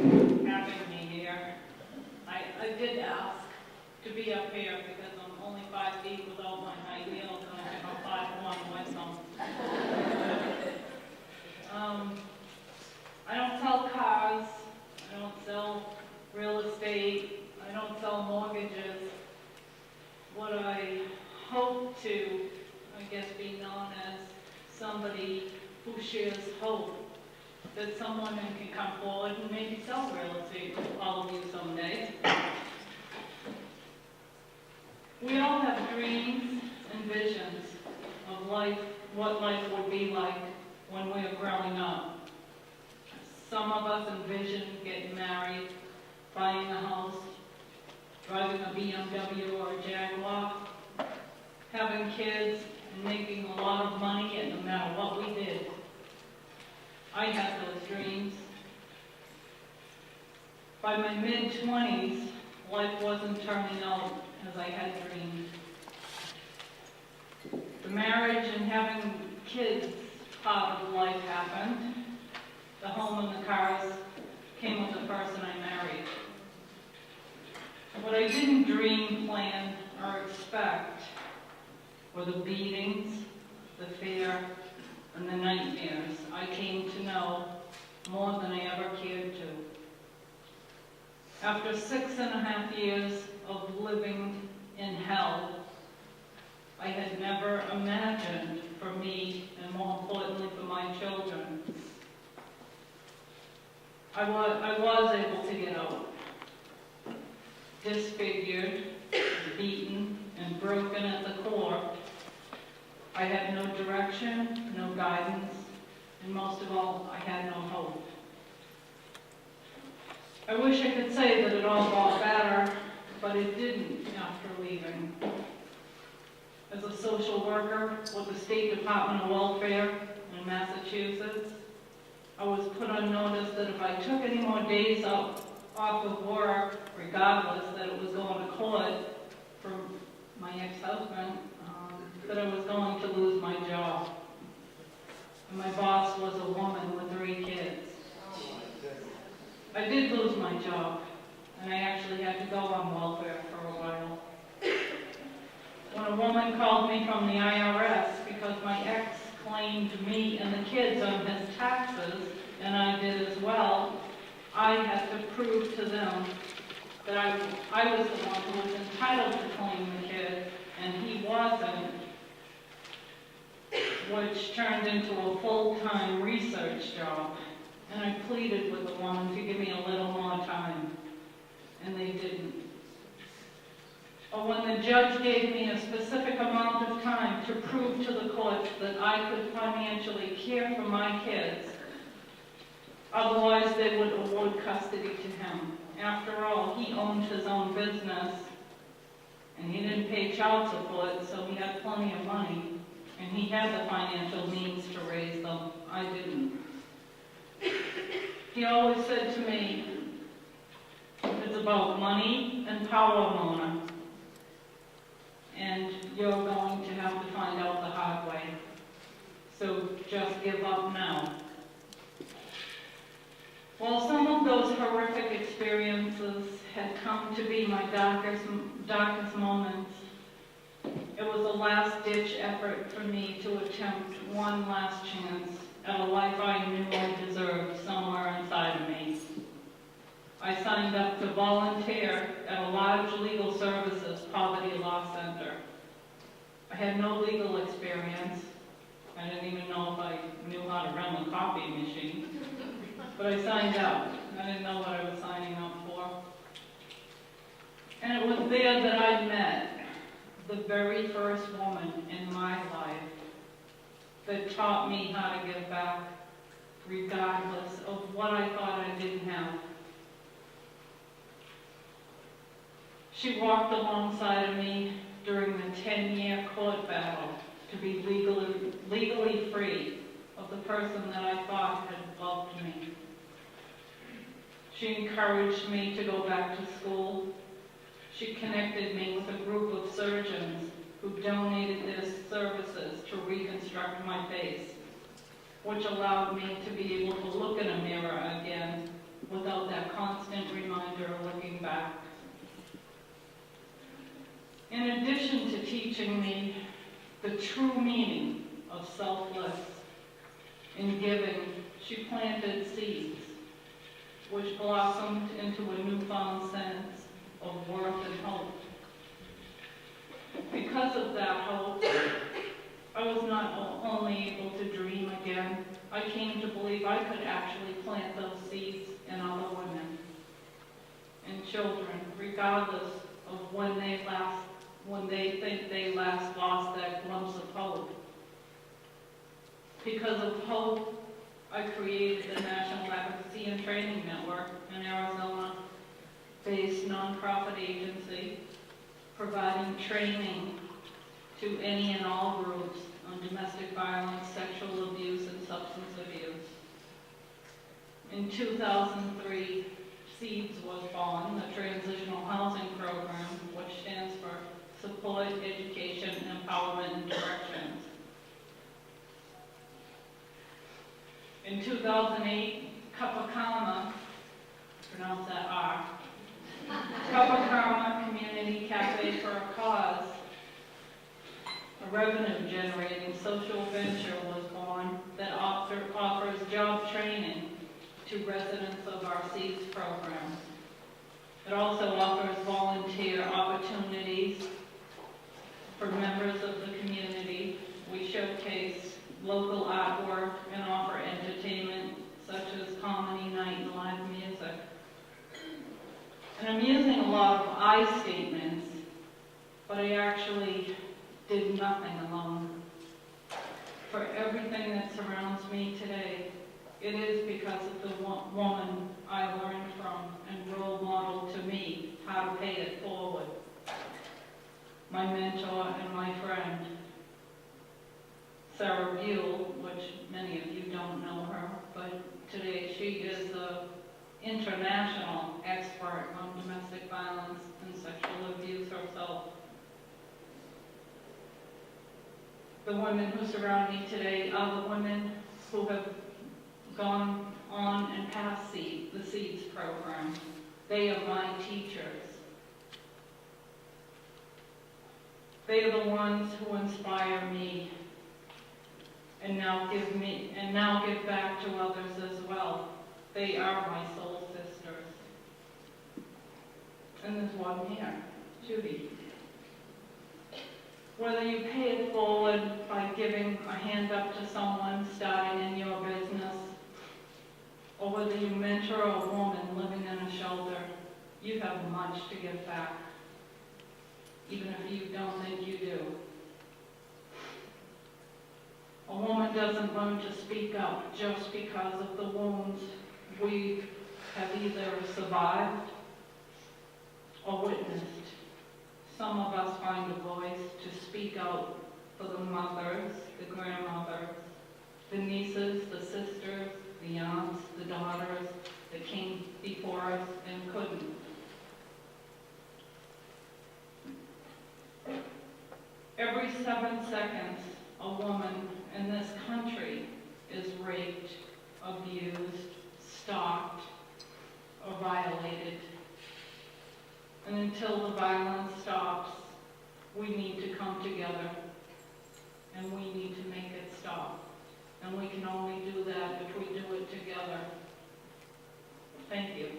having me here. I did ask to be up here because I'm only 5 feet without my high heels, and I have a 5'1" with them. I don't sell cars, I don't sell real estate, I don't sell mortgages. What I hope to, I guess, be known as somebody who shares hope that someone can come forward and maybe sell real estate to all of you someday. We all have dreams and visions of life, what life would be like when we are growing up. Some of us envision getting married, buying a house, driving a BMW or a Jaguar, having kids, and making a lot of money, and no matter what we did. I had those dreams. By my mid-20s, life wasn't turning out as I had dreamed. The marriage and having kids part of life happened. The home and the cars came with the person I married. What I didn't dream, plan, or expect were the beatings, the fear, and the nightmares I came to know more than I ever cared to. After 6.5 years of living in hell, I had never imagined for me, and more importantly for my children, I was able to get out. Disfigured, beaten, and broken at the core. I had no direction, no guidance, and most of all, I had no hope. I wish I could say that it all got better, but it didn't after leaving. As a social worker with the State Department of Welfare in Massachusetts, I was put on notice that if I took any more days off of work, regardless that it was going to court for my ex-husband, that I was going to lose my job. And my boss was a woman with 3 kids. I did lose my job, and I actually had to go on welfare for a while. When a woman called me from the IRS because my ex claimed me and the kids on his taxes, and I did as well, I had to prove to them that I was the one who was entitled to claim the kid, and he wasn't, which turned into a full-time research job. And I pleaded with the woman to give me a little more time, and they didn't. But when the judge gave me a specific amount of time to prove to the court that I could financially care for my kids, otherwise they would award custody to him. After all, he owned his own business, and he didn't pay child support, so he had plenty of money, and he had the financial means to raise them. I didn't. He always said to me, it's about money and power, Mona, and you're going to have to find out the hard way. So just give up now. While some of those horrific experiences had come to be my darkest moments, it was a last-ditch effort for me to attempt one last chance at a life I knew I deserved somewhere inside of me. I signed up to volunteer at a large legal services poverty law center. I had no legal experience. I didn't even know if I knew how to run the copy machine. But I signed up. I didn't know what I was signing up for. And it was there that I met the very first woman in my life that taught me how to give back, regardless of what I thought I didn't have. She walked alongside of me during the 10-year court battle to be legally free of the person that I thought had loved me. She encouraged me to go back to school. She connected me with a group of surgeons who donated their services to reconstruct my face, which allowed me to be able to look in a mirror again without that constant reminder of looking back. In addition to teaching me the true meaning of selfless and giving, she planted seeds which blossomed into a newfound sense of worth and hope. Because of that hope, I was not only able to dream again, I came to believe I could actually plant those seeds in other women and children, regardless of when they think they last lost that glimpse of hope. Because of hope, I created the National Advocacy and Training Network, an Arizona-based nonprofit agency providing training to any and all groups on domestic violence, sexual abuse, and substance abuse. In 2003, SEEDS was born, the Transitional Housing Program, which stands for Support, Education, Empowerment, and Directions. In 2008, Kapakama, pronounce that R, Kapakama Community Cafe for a Cause, a revenue-generating social venture was born that offers job training to residents of our SEEDS program. It also offers volunteer opportunities for members of the community. We showcase local artwork and offer entertainment such as comedy night and live music. And I'm using a lot of I statements, but I actually did nothing alone. For everything that surrounds me today, it is because of the woman I learned from and role modeled to me how to pay it forward. My mentor and my friend, Sarah Buell, which many of you don't know her, but today she is an international expert on domestic violence and sexual abuse herself. The women who surround me today are the women who have gone on and passed the SEEDS program. They are my teachers. They are the ones who inspire me and now give back to others as well. They are my soul sisters. And there's one here, Judy. Whether you pay it forward by giving a hand up to someone starting in your business, or whether you mentor a woman living in a shelter, you have much to give back, even if you don't think you do. A woman doesn't learn to speak up just because of the wounds we have either survived or witnessed. Some of us find a voice to speak out for the mothers, the grandmothers, the nieces, the sisters, the aunts, the daughters that came before us and couldn't. Every 7 seconds, a woman in this country is raped, abused, stalked, or violated. And until the violence stops, we need to come together and we need to make it stop. And we can only do that if we do it together. Thank you.